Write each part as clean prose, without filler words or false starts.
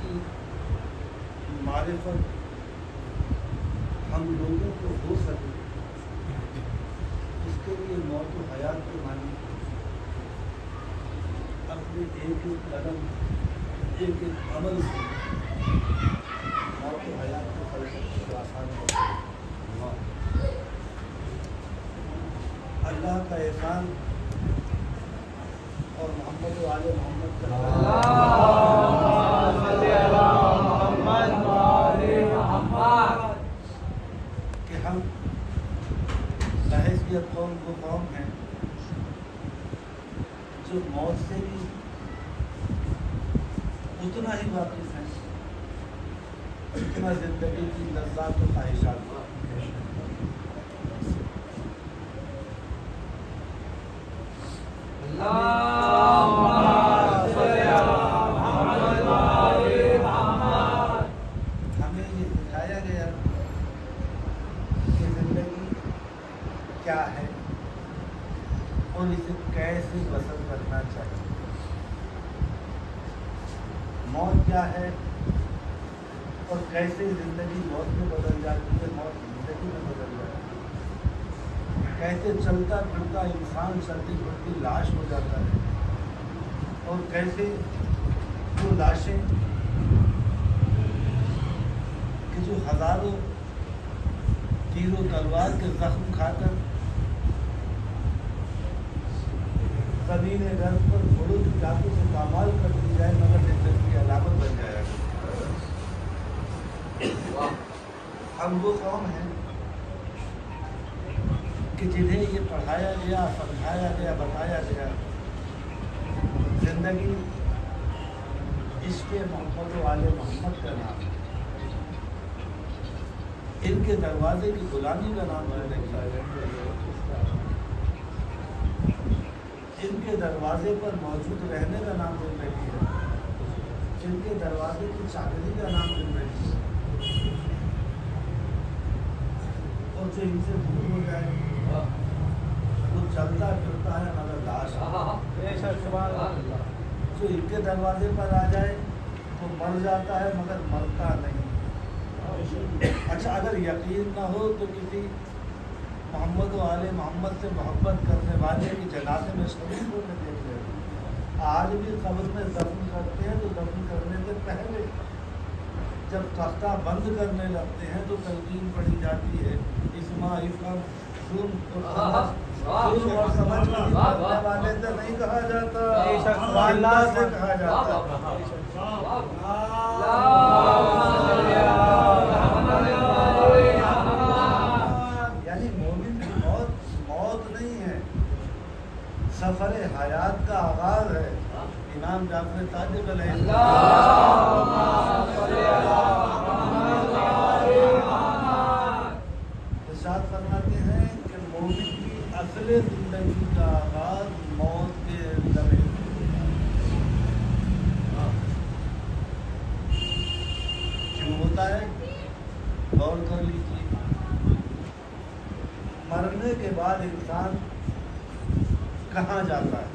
کی معرفت ہم لوگوں کو ہو سکے، اس کے لیے موت و حیات کے معنی اپنے ایک ایک قدم ایک ایک عمل سے موت و حیات کے فلسفے کو آسان کرتے ہیں۔ اللہ کا احسان اور محمد و آل محمد کا کہ ہم بحیثیت قوم کو قوم ہیں جو موت سے بھی اتنا ہی واقف ہیں اتنا زندگی کی لذات و خواہشات کا۔ ہمیں یہ سکھایا گیا کہ زندگی کیا ہے اور اسے کیسے بسر کرنا چاہیے، موت کیا ہے اور کیسے زندگی موت میں بدل جاتی ہے، موت زندگی میں بدل جاتی ہے، کیسے چلتا پھرتا انسان چلتی پھرتی لاش ہو جاتا ہے، اور کیسے وہ لاشیں کہ جو ہزاروں تیر و تلوار کے زخم کھا کر زمین گرد پر گھوڑوں کی ٹانگوں سے پامال کر دی جائے مگر زندگی کی علامت بن جائے گا۔ ہم وہ قوم ہیں کہ جنہیں یہ پڑھایا گیا، سمجھایا گیا، بتایا گیا زندگی عشق محمد و آل محمد کا نام ہے، ان کے دروازے کی غلامی کا نام زندگی ہے، ان کے دروازے پر موجود رہنے کا نام زندگی ہے، ان کے دروازے کی چاکری کا نام زندگی ہے، اور جو ان سے دور ہو جائے وہ چلتا پھرتا ہے مگر لاش ہے، جو ان کے دروازے پر آ جائے وہ مر جاتا ہے مگر مرتا نہیں۔ اچھا اگر یقین نہ ہو تو کسی محمد و آل محمد سے محبت کرنے والے کی جنازے میں شریک ہونے دیتے ہیں، آج بھی قبر میں دفن کرتے ہیں تو دفن کرنے سے پہلے جب تختہ بند کرنے لگتے ہیں تو تلقین پڑھی جاتی ہے، اسماء افہم سن اور سمجھ کرنے والے سے نہیں کہا جاتا، اللہ سے کہا جاتا ہے۔ یعنی مومن کی موت نہیں ہے، سفر حیات کا آغاز ہے۔ امام جعفر صادق علیہ ارشاد فرماتے ہیں کہ مومن کی اصل زندگی کا آغاز موت کے لمحے کیوں ہوتا ہے؟ غور کر لیجیے، مرنے کے بعد انسان کہاں جاتا ہے؟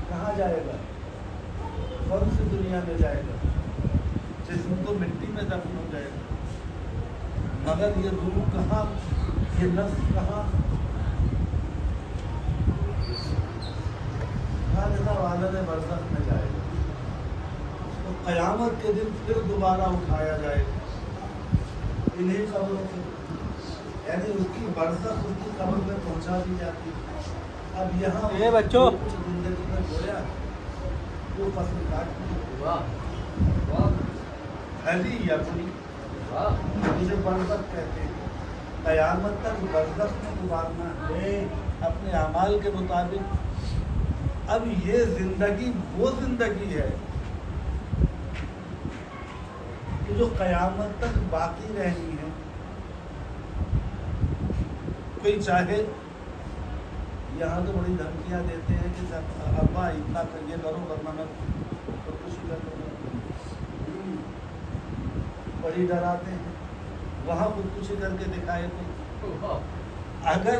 کہاں جائے گا؟ کون سی دنیا میں جائے گا؟ جسم تو مٹی میں دفن ہو جائے گا، مگر یہ روح کہاں، یہ نفس کہاں؟ عالم برزخ میں جائے گا، تو قیامت کے دن پھر دوبارہ اٹھایا جائے گا انہیں قبروں سے، یعنی اس کی برزخ اس کی قبر میں پہنچا دی جاتی ہے۔ اب یہاں بچوں کچھ زندگی میں گویا وہ فصل کاٹ دی ہلی یا بری، جسے برزخ کہتے ہیں، قیامت تک برزخ میں گزارنا ہے اپنے اعمال کے مطابق۔ اب یہ زندگی وہ زندگی ہے کہ جو قیامت تک باقی رہنی ہے۔ کوئی چاہے یہاں تو بڑی دھمکیاں دیتے ہیں کہ ابا اتنا یہ کرو ورنہ میں خودکشی کر لوں گا، بڑی ڈراتے ہیں، وہاں خودکشی کر کے دکھائے تو اگر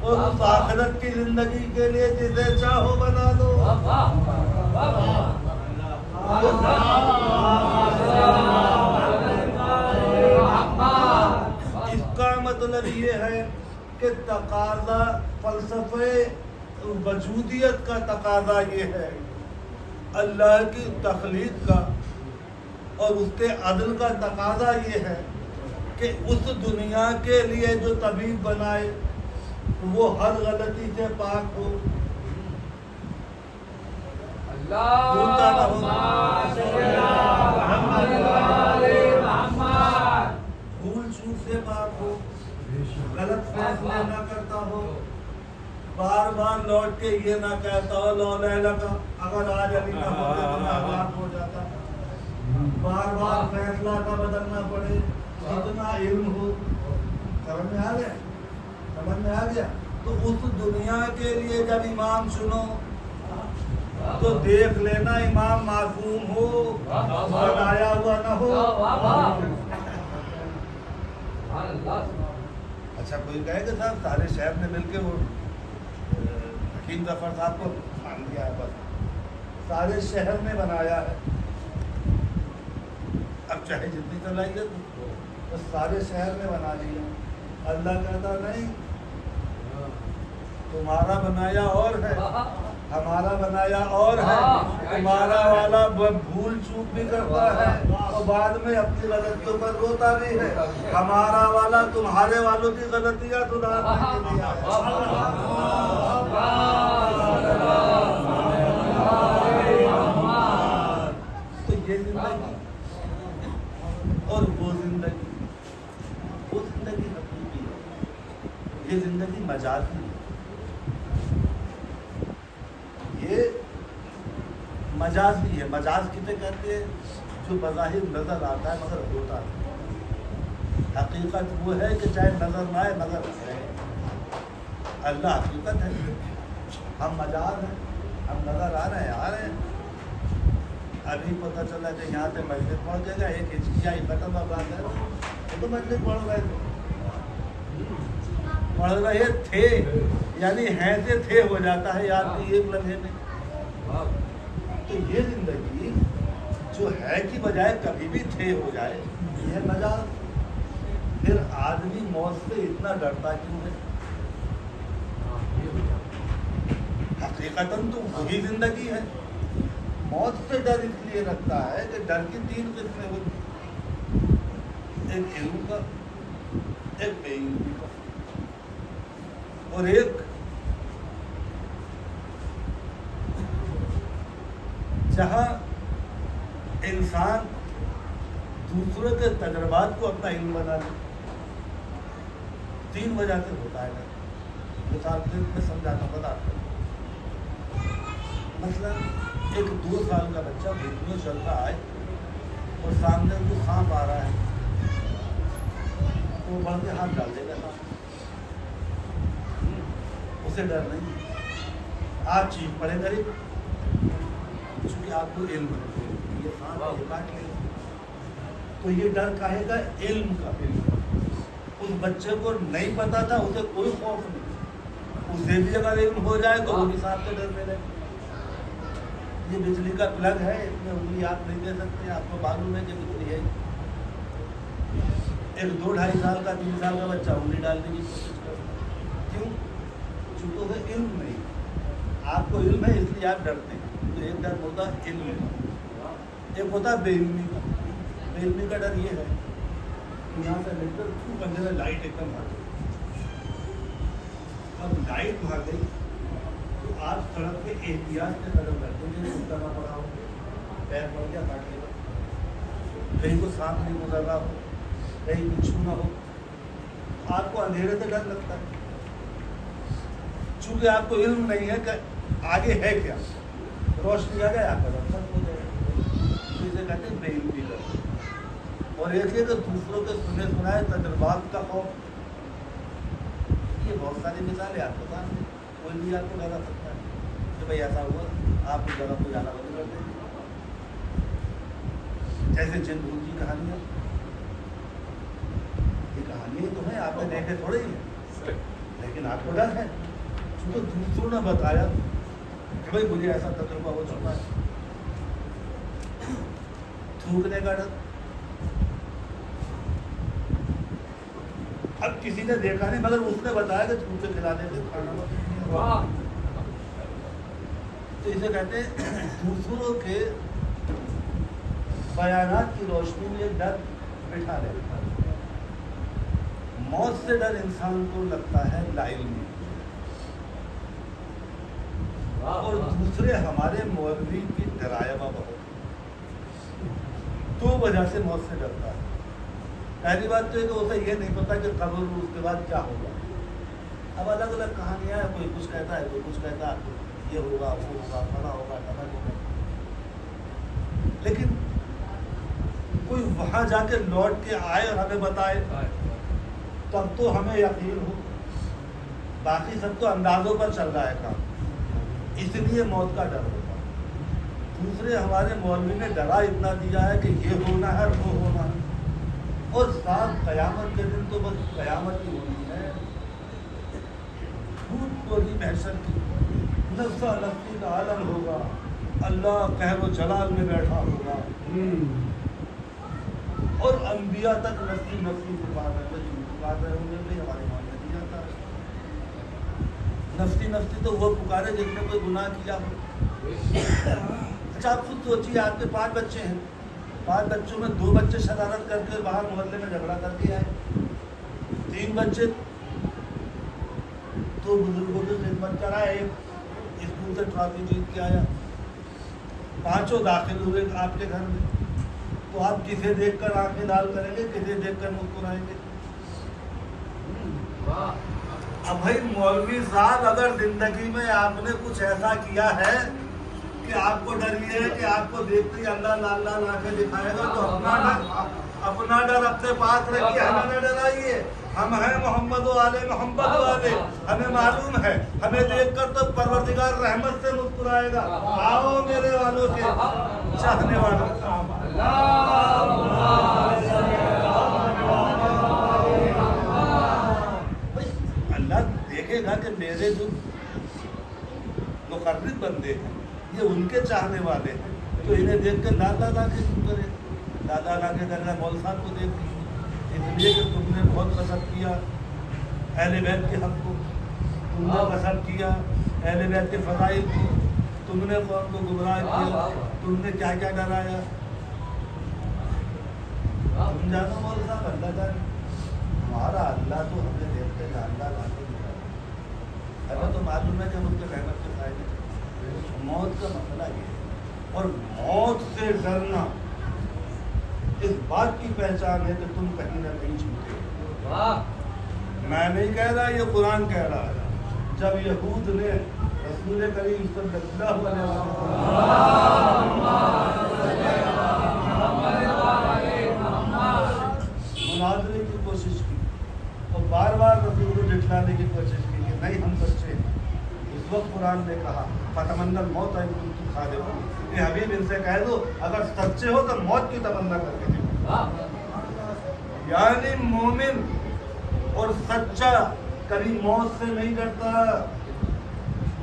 اور اس آخرت کی زندگی کے لیے جسے چاہو بنا دو. اس کا مطلب یہ ہے کہ تقاضا فلسفے وجودیت کا تقاضا یہ ہے، اللہ کی تخلیق کا اور اس کے عدل کا تقاضا یہ ہے کہ اس دنیا کے لیے جو طبیب بنائے وہ ہر غلطی سے پاک ہو، بھول چوک سے پاک ہو، غلط فیصلے نہ کرتا ہو، بار بار لوٹ کے یہ نہ کہتا ہو لو لیلا کا اگر آج علی نہ ہوتے تو میں آباد ہو جاتا، بار بار فیصلہ نہ بدلنا پڑے، اتنا علم ہو. سمجھ میں آ گیا؟ تو اس دنیا کے لیے جب امام چنو تو دیکھ لینا امام معصوم ہو، بنایا ہوا نہ ہو. اچھا کوئی کہے کہ صاحب سارے شہر نے مل کے وہ حکیم ظفر صاحب کو مان دیا ہے، بس سارے شہر نے بنایا ہے، اب چاہے جتنی صلاحیت ہو بس سارے شہر نے بنا لیا. اللہ کہتا نہیں، تمہارا بنایا اور ہے، ہمارا بنایا اور ہے. تمہارا والا بھول چوک بھی کرتا ہے اور بعد میں اپنی غلطیوں پر روتا بھی ہے، ہمارا والا تمہارے والوں کی غلطیاں سدھارنے کے لیے آیا. تو یہ زندگی اور وہ زندگی حقیقی ہے، یہ زندگی مجازی ہے. یہ مجازی ہے. مجاز کسے کہتے ہیں؟ جو بظاہر نظر آتا ہے مگر ہوتا ہے. حقیقت وہ ہے کہ چاہے نظر نہ آئے مگر ہے. اللہ حقیقت ہے، ہم مجاز ہیں، ہم نظر آ رہے ہیں. ابھی پتہ چلا کہ یہاں سے مسجد پہنچ جائے گا، ایک ہچکیا ہی ختم ہو بات ہے. وہ تو مسجد پڑھ رہے تھے یعنی ہیں سے تھے ہو جاتا ہے یاد کی ایک لمحے میں. تو یہ زندگی جو ہے کی بجائے کبھی بھی تھے ہو جائے یہ مجاز. پھر آدمی موت سے اتنا ڈرتا کیوں ہے؟ حقیقتاً تو وہی زندگی ہے. موت سے ڈر اس لیے رکھتا ہے کہ ڈر کی 3 قسمیں ہوتی، ایک علم کا، ایک بے علمی کا، اور ایک جہاں انسان دوسروں کے تجربات کو اپنا علم بنا لے. 3 وجہ سے ہوتا ہے. مثال کے میں سمجھاتا ہوں، بتاتا ہوں. مثلا ایک 2 سال کا بچہ بھیڑ میں چل رہا ہے اور سامنے کو سانپ آ رہا ہے، وہ بڑھ کے ہاتھ ڈال دے گا. اسے ڈر نہیں، آپ چیخ پڑے غریب، چونکہ آپ کو علم ہے یہ سانپ یہ کاٹ لے گا. تو یہ ڈر کاہے کا؟ علم کا. اس بچے کو نہیں پتا تھا، اسے کوئی خوف نہیں. اسے بھی اگر علم ہو جائے تو وہ بھی سانپ سے ڈرنے لگے. یہ بجلی کا پلگ ہے، اس میں انگلی آپ نہیں دے سکتے، آپ کو معلوم ہے کہ بجلی ہے. ایک 2 ڈھائی سال کا 3 سال کا بچہ انگلی ڈالنے کی کوشش کرتا ہے. کیوں؟ چونکہ اسے علم نہیں. آپ کو علم ہے اس لیے آپ ڈرتے ہیں. تو ایک ڈر ہوتا ہے علم کا، ایک ہوتا ہے بے علمی کا. بے علمی کا ڈر یہ ہے کہ یہاں سے لے کر بندے میں لائٹ ایک دم بھاگ گئی. اب لائٹ بھاگ گئی تو آپ سڑک پہ احتیاط سے قدم کرتے ہیں، اترنا پڑا ہو، پیر پڑ گیا کاٹ لے گا، کہیں کو سانپ نہیں گزر رہا ہو، کہیں کچھ نہ ہو. آپ کو اندھیرے سے ڈر لگتا ہے چونکہ آپ کو علم نہیں ہے کہ آگے ہے کیا. روشنی آ گئے آپ کا رب سب ہو جائے گا. اسے کہتے ہیں بے علمی کا. اور ایک ہے کہ دوسروں کے سنے سنائے تجربات کا خوف. یہ بہت ساری مثالیں آپ کے پاس ہیں، کوئی بھی آپ کو لگا سکتا ہے کہ بھائی ایسا ہوا، آپ اس جگہ کو جانا بند کر دیں. جیسے جن بھوت کی کہانیاں، یہ کہانیاں تو ہیں، آپ نے دیکھے تھوڑے ہی ہیں، لیکن آپ کو ڈر ہے چونکہ دوسروں نے بتایا کہ بھائی مجھے ایسا تجربہ ہو چکا ہے. تھوکنے کا ڈر. اب کسی نے دیکھا نہیں مگر اس نے بتایا کہ تھوک کے کھلانے سے کھانا تو اسے کہتے ہیں دوسروں کے بیانات کی روشنی میں ایک ڈر بٹھا لے. موت سے ڈر انسان کو لگتا ہے لا علمی. اور دوسرے ہمارے مولوی کی ڈرائیوا بہت دو وجہ سے موت سے ڈرتا ہے. پہلی بات تو ہے کہ اسے یہ نہیں پتا کہ قبر اس کے بعد کیا ہوگا. اب الگ الگ کہانیاں ہیں, کوئی کچھ کہتا ہے کوئی کچھ کہتا ہے یہ ہوگا وہ ہوگا بڑا ہوگا ڈبل ہوگا. لیکن کوئی وہاں جا کے لوٹ کے آئے اور ہمیں بتائے تب تو ہمیں یقین ہو. باقی سب تو اندازوں پر چل رہا ہے کام, اس لیے موت کا ڈر ہوتا ہے. دوسرے ہمارے مولوی نے ڈرا اتنا دیا ہے کہ یہ ہونا ہے وہ ہونا ہے. اور صاحب قیامت کے دن تو بس قیامت ہی ہونی ہے. بھوت ہوگی محشر کی, نفسا نفسی کا عالم ہوگا, اللہ قہر و جلال میں بیٹھا ہوگا اور انبیاء تک نفسی نفسی پکار رہے ہوں گے. ہمارے مان میں نہیں جاتا ہے نفسی نفسی تو وہ پکارے جس نے کوئی گناہ کیا ہو. اچھا آپ خود سوچیے آپ کے 5 بچے ہیں, 5 بچوں میں 2 بچے شرارت کر کے باہر محلے میں جھگڑا کر کے آئے, 3 بچے تو بزرگوں کی خدمت کرائے, ایک اسکول سے ٹرافی جیت کے آیا, 5 داخل ہوئے آپ کے گھر میں. تو آپ کسے دیکھ کر آنکھیں لال کریں گے, کسے دیکھ کر مسکرائیں گے؟ اب بھائی مولوی صاحب اگر زندگی میں آپ نے کچھ ایسا کیا ہے کہ آپ کو ڈر یہ ہے کہ آپ کو دیکھتے ہی اللہ لال لال آنکھیں دکھائے گا تو اپنا ڈر اپنے پاس رکھیے, ہمیں نہ ڈرائیے. ہم ہیں محمد والے محمد والے, ہمیں معلوم ہے ہمیں دیکھ کر تو پروردگار رحمت سے مسکرائے گا. آؤ میرے والوں کے چاہنے والوں, اللہ دیکھے گا کہ میرے جو مقرب بندے ہیں یہ ان کے چاہنے والے ہیں, تو انہیں دیکھ کر لا لا لا کے کیوں کرے. لا لا لا کے کرنا مول صاحب کو دیکھ اس لیے کہ تم نے بہت پسند کیا اہل بیت کے حق کو, تم نے پسند کیا اہل بیت کے فضائل کو, تم نے قوم کو گمراہ کیا, تم نے کیا کیا ڈرایا. تم جانو مول صاحب اللہ جانے, ہمارا اللہ تو ہمیں دیکھتے لا لا لا کے دکھایا. ہمیں تو معلوم ہے کہ ہم ان کے رحمت کے فائدے. موت کا مسئلہ یہ ہے, اور موت سے ڈرنا اس بات کی پہچان ہے کہ تم کہیں نہ کہیں چھوٹے. میں نہیں کہہ رہا, یہ قرآن کہہ رہا ہے. جب یہود نے رسول کریم صلی اللہ علیہ وسلم مناظرے کی کوشش کی اور بار بار رسول کو جھٹلانے کی کوشش کی کہ نہیں ہم سچے ہیں, اس وقت قرآن نے کہا فتمنوا الموت ان کنتم صادقین, کہ حبیب ان سے کہہ دو اگر سچے ہو تو موت کی تمنا کر کے دو. یعنی مومن اور سچا کبھی موت سے نہیں ڈرتا,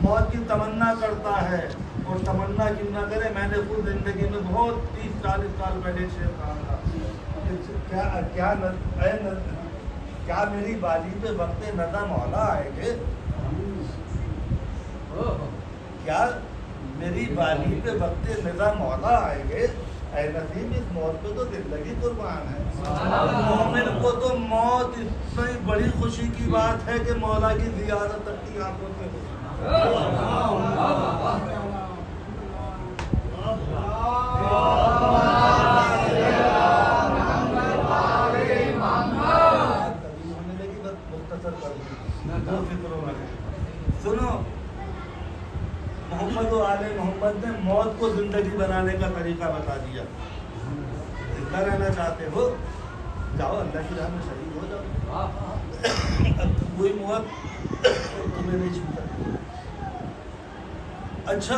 موت کی تمنا کرتا ہے. اور تمنا کیوں نہ کرے, میں نے خود زندگی میں بہت 30-40 سال پہلے شعر کہا تھا کیا میری بالی پہ وقت نزا مولا آئے گے, کیا میری بالی پہ وقت نزا مولا آئے گے. اے نصیب اس موت پہ تو زندگی قربان ہے. مومن کو تو موت اتنی بڑی خوشی کی بات ہے کہ مولا کی زیارت تک کی آنکھوں سے کبھی ہونے لگی بس مختصر کر دی, دو فکروں میں سنو. محمد و آل محمد نے موت کو زندگی بنانے کا طریقہ بتا دیا. زندہ رہنا چاہتے ہو جاؤ اللہ کی راہ میں شہید ہو جاؤ, کوئی موت تمہیں نہیں چھو سکتی. اچھا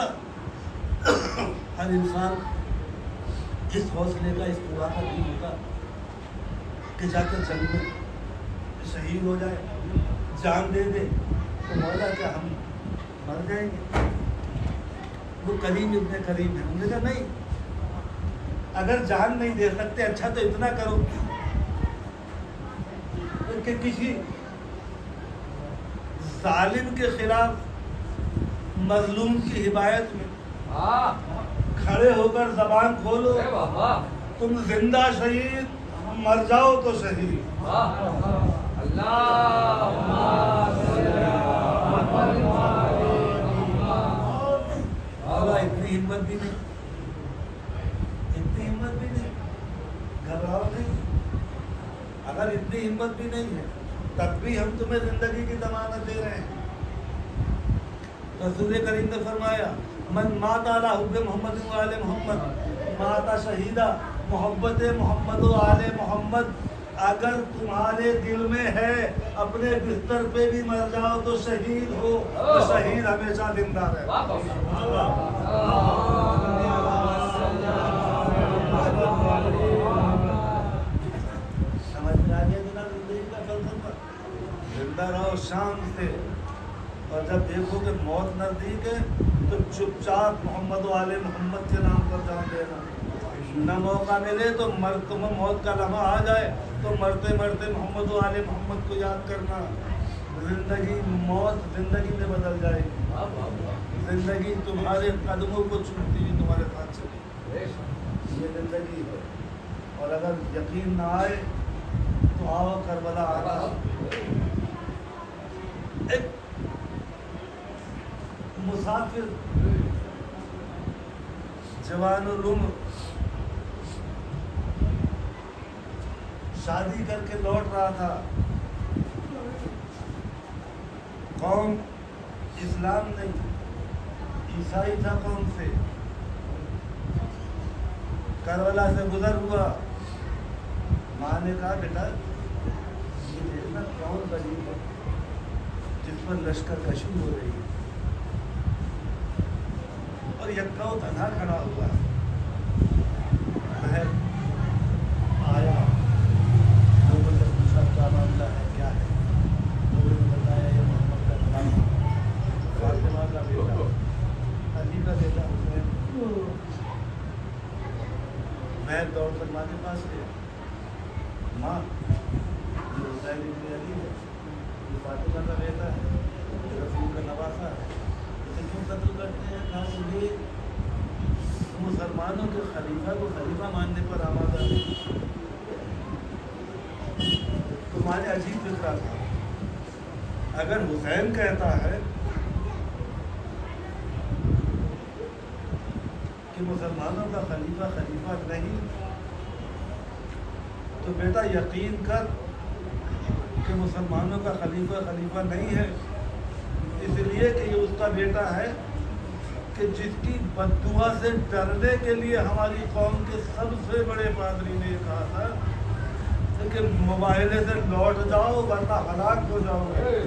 ہر انسان اس حوصلے کا اس دعا کا نہیں ہوتا کہ جا کر جنگ میں شہید ہو جائے. جان دے دے تو مولا کیا ہم مر جائیں گے؟ وہ کریم ابن کریم ہے. انہوں نے کہا نہیں، اگر جان نہیں دے سکتے اچھا تو اتنا کرو کہ کسی ظالم کے خلاف مظلوم کی حمایت میں کھڑے ہو کر زبان کھولو، تم زندہ شہید، مر جاؤ تو شہید. اللہ اتنی ہمت بھی نہیں، اتنی ہمت بھی نہیں، گھبراؤ نہیں. اگر اتنی ہمت بھی نہیں ہے تب بھی ہم تمہیں زندگی کی ضمانت دے رہے ہیں. رسول کریم نے فرمایا من مات علی حب محمد و آل محمد مات شہیدہ. محبت محمد و آل محمد اگر تمہارے دل میں ہے اپنے بستر پہ بھی مر جاؤ تو شہید ہو، تو شہید ہمیشہ زندہ رہے. سمجھ میں آ گیا جناب زندگی کا فلسفہ؟ زندہ رہو شان سے، اور جب دیکھو کہ موت نزدیک ہے تو چپ چاپ محمد و آل محمد کے نام پر جان دینا. نہ موقع ملے تو تمہیں موت کا لمحہ آ جائے تو مرتے مرتے محمد و آل محمد کو یاد کرنا. زندگی موت زندگی میں بدل جائے گی. زندگی تمہارے قدموں کو چومتی ہوئی تمہارے ساتھ چلے، یہ زندگی ہے. اور اگر یقین نہ آئے تو آؤ کربلا آنا. ایک مسافر جوان العمر شادی کر کے لوٹ رہا تھا. قوم اسلام نہیں، عیسائی تھا قوم سے. کربلا سے گزر ہوا. ماں نے کہا بیٹا یہ دیکھنا کون غریب ہے جس پر لشکر کشی ہو رہی ہے اور یکا و تنہا کھڑا ہوا. میں آیا، لوگوں نے پوچھا کیا معاملہ ہے، کیا ہے؟ لوگوں نے بتایا یہ محمد کا نام، فاطمہ کا بیٹا، علی کا بیٹا حسین. میں دوڑ کر ماں کے پاس گیا. ماں یہ حسین ابن علی ہے، یہ فاطمہ کا بیٹا ہے، یہ رسول کا نواسا ہے، اسے کیوں قتل کرتے ہیں؟ کہا کہ یہ مسلمانوں کے خلیفہ کو خلیفہ ماننے پر آمادہ ہے. تمہارے عجیب فکرہ تھا. اگر حسین کہتا ہے کہ مسلمانوں کا خلیفہ خلیفہ نہیں تو بیٹا یقین کر کہ مسلمانوں کا خلیفہ خلیفہ نہیں ہے، اس لیے کہ یہ اس کا بیٹا ہے کہ جس کی بد دعا سے ڈرنے کے لیے ہماری قوم کے سب سے بڑے پادری نے یہ کہا تھا کہ مباہلے سے لوٹ جاؤ ورنہ ہلاک ہو جاؤ گے.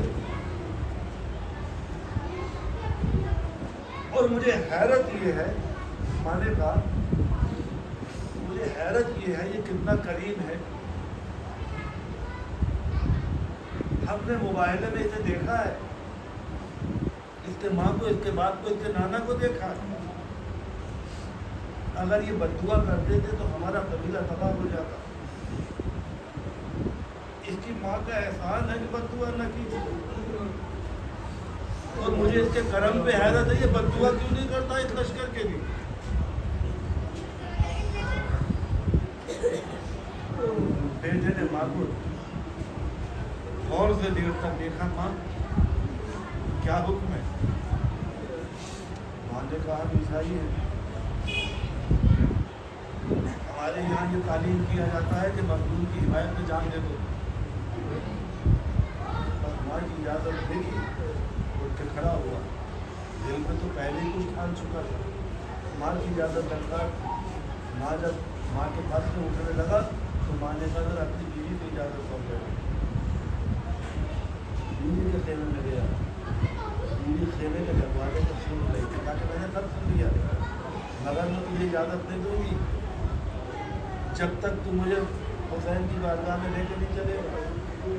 اور مجھے حیرت یہ ہے، ماں نے کہا مجھے حیرت یہ ہے یہ کتنا کریم ہے. ہم نے موبائل میں اسے دیکھا ہے، اس کے ماں کو، اس کے باپ کو، اس کے نانا کو دیکھا ہے. اگر یہ بد دعا کرتے تھے تو ہمارا قبیلہ تباہ ہو جاتا. اس کی ماں کا احسان ہے کہ بد دعا نہ کی، اور مجھے اس کے کرم پہ حیرت ہے یہ بد دعا کیوں نہیں کرتا اس لشکر کے لیے. بیٹے نے ماں کو غور سے دیر تک دیکھا. ماں کیا حکم ہے؟ ماں نے کہا ہم عیسائی ہیں، ہمارے یہاں یہ تعلیم کیا جاتا ہے کہ مظلوم کی حمایت میں جان دے دو. بس ماں کی اجازت دے گی، اٹھ کے کھڑا ہوا. دل میں تو پہلے ہی کچھ ٹھان چکا تھا. ماں کی اجازت لگتا. ماں جب ماں کے پاس سے اٹھنے لگا تو ماں نے کہا اپنی بیوی کو اجازت ہو گئی. بیوی کے خیمے میں گیا. بیوی خیمے کے دروازے کو سن رہی تھی، کہا کہ میں نے سب سن لیا مگر میں تجھے اجازت نہیں دوں گی جب تک تو مجھے حسین کی بارگاہ میں لے کے نہیں چلے گا.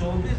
24